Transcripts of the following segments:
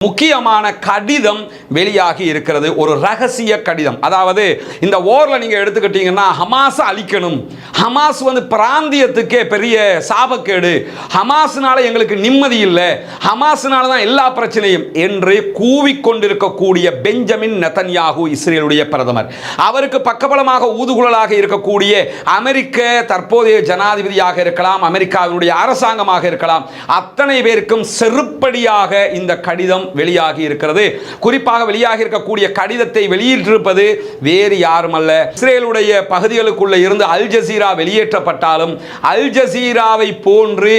முக்கியமான கடிதம் வெளியாகி இருக்கிறது. ஒரு ரகசிய கடிதம். அதாவது இந்த வார்ல நீங்க எடுத்துக்கிட்டீங்கன்னா ஹமாஸ் அழிக்கணும், ஹமாஸ் பிராந்தியத்துக்கே பெரிய சாபக்கேடு, ஹமாஸ்னால எங்களுக்கு நிம்மதி இல்லை, ஹமாஸ்னால தான் எல்லா பிரச்சனையும் என்று கூவிக்கொண்டிருக்கக்கூடிய பெஞ்சமின் நெதன்யாகு இஸ்ரேலுடைய பிரதமர், அவருக்கு பக்கபலமாக ஊதுகுழலாக இருக்கக்கூடிய அமெரிக்க தற்போதைய ஜனாதிபதியாக இருக்கலாம், அமெரிக்காவினுடைய அரசாங்கமாக இருக்கலாம், அத்தனை பேருக்கும் செருப்படியாக இந்த கடிதம் வெளியாகி இருக்கிறது. குறிப்பாக வெளியாகி இருக்கக்கூடிய கடிதத்தை வெளியிட்டிருப்பது வேறு யாரும் அல்ல, இஸ்ரேலுடைய பகுதிகளுக்குள்ள இருந்து அல் ஜசீரா வெளியேற்றப்பட்டாலும் அல் ஜசீராவை போன்று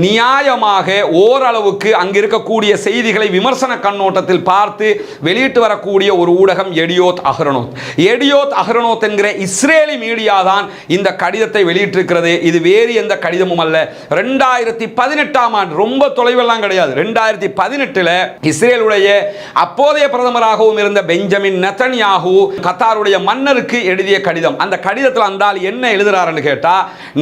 நியாயமாக ஓரளவுக்கு அங்கு இருக்கக்கூடிய செய்திகளை விமர்சன கண்ணோட்டத்தில் பார்த்து வெளியிட்டு வரக்கூடிய ஒரு ஊடகம் எடியோத் அஹ்ரோனோத். எடியோத் அஹ்ரோனோத் என்கிற இஸ்ரேலி மீடியா தான் இந்த கடிதத்தை வெளியிட்டிருக்கிறது. இது வேறு எந்த கடிதமும் அல்ல. 2018ஆம் ஆண்டு, ரொம்ப தொலைவெல்லாம் கிடையாது, 2018 இஸ்ரேலுடைய அப்போதைய பிரதமராகவும் இருந்த பெஞ்சமின் நெதன்யாகு கத்தாருடைய மன்னருக்கு எழுதிய கடிதம். அந்த கடிதத்தில் அந்தால் என்ன எழுதுறாருன்னு கேட்டா,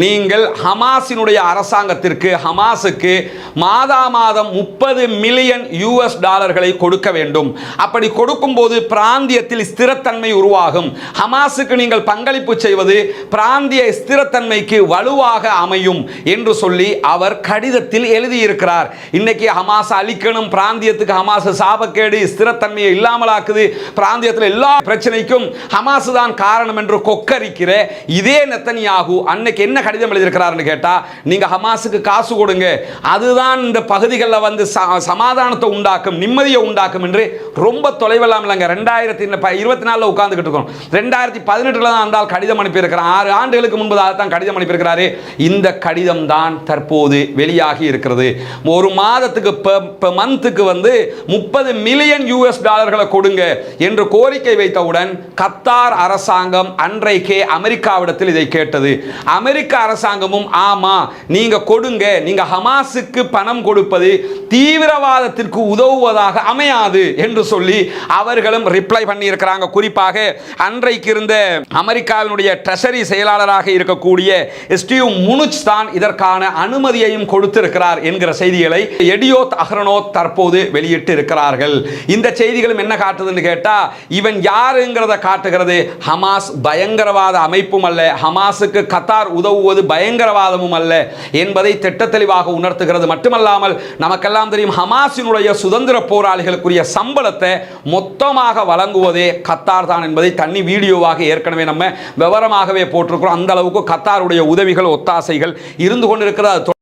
நீங்கள் ஹமாஸினுடைய அரசாங்கத்திற்கு, ஹமாஸுக்கு மாதா மாதம் 30 மில்லியன் யூஎஸ் டாலர்களை கொடுக்க வேண்டும். அப்படி கொடுக்கும் போது பிராந்தியத்தில் ஸ்திரத்தன்மை உருவாகும். ஹமாஸுக்கு நீங்கள் பங்களிப்பு செய்வது பிராந்திய ஸ்திரத்தன்மைக்கு வலுவாக அமையும் என்று சொல்லி அவர் கடிதத்தில் எழுதியிருக்கிறார். இன்னைக்கு ஹமாஸ் அழிக்கணும், பிராந்தியத்துக்கு ஹமாஸ் சாபக்கேடு, ஸ்திரத்தன்மையை இல்லாமலாக்குது, பிராந்தியத்தில் எல்லா பிரச்சனைக்கும் ஹமாஸ் தான் காரணம் என்று கொக்கரிக்கிற இதே நெதன்யாகு அன்னைக்கு என்ன கடிதம் எழுதியிருக்கிறார்னு கேட்டா, நீங்க ஹமாஸுக்கு காசு கொடுங்க, அதுதான் இந்த பகுதிகளில் சமாதானத்தை உண்டாக்கும், நிம்மதியை உண்டாக்கும் என்று ரொம்ப தொலைவெல்லாம் இல்லைங்க. 2024 உட்கார்ந்துகிட்டு இருக்கோம், 2018 தான் அந்த கடிதம் அனுப்பியிருக்கிறார். 6 ஆண்டுகளுக்கு முன்பு தான் கடிதம் அனுப்பியிருக்கிறாரு. இந்த கடிதம் தான் தற்போது வெளியாகி இருக்கிறது. ஒரு மாதத்துக்கு மந்த்துக்கு 30 மில்லியன் யூஎஸ் டாலர்களை கொடுங்க என்று கோரிக்கை வைத்தவுடன் கத்தார் அரசாங்கம் அன்றைக்கே அமெரிக்காவிடத்தில் இதை கேட்டது. அமெரிக்க அரசாங்கமும் ஆமா நீங்க கொடுங்க, நீங்க ஹமாஸுக்கு பணம் கொடுப்பது தீவிரவாதத்திற்கு உதவுவதாக அமையாது என்று சொல்லி அவர்களும் ரிப்ளை பண்ணி இருக்கிறாங்க. குறிப்பாக அன்றைக்கு இருந்த அமெரிக்காவினுடைய ட்ரெஷரி செயலாளராக இருக்கக்கூடிய ஸ்டீவ் முனுச் தான் இதற்கான அனுமதியையும் கொடுத்திருக்கிறார் என்கிற செய்திகளை எடியோத் அஹ்ரோனோத் தற்போது வெளியிட்டு இருக்கிறார்கள். இந்த செய்திகளும் என்ன காட்டுதுன்னு கேட்டா, இவன் யாருங்கிறத காட்டுகிறது. ஹமாஸ் பயங்கரவாத அமைப்பும் அல்ல, ஹமாஸுக்கு கத்தார் உதவுவது பயங்கரவாதமும் அல்ல என்பதை திட்டத்தெளிவாக உணர்த்துகிறது. மட்டுமல்லாமல் நமக்கெல்லாம் தெரியும், ஹமாஸினுடைய சுதந்திர போராளிகளுக்குரிய சம்பளத்தை மொத்தமாக வழங்குவதே கத்தார் தான் என்பதை தனி வீடியோவாக ஏற்கனவே நம்ம விவரமாகவே போட்டிருக்கிறோம். அந்த அளவுக்கு கத்தாருடைய உதவிகள், ஒத்தாசைகள் இருந்து கொண்டிருக்கிறது.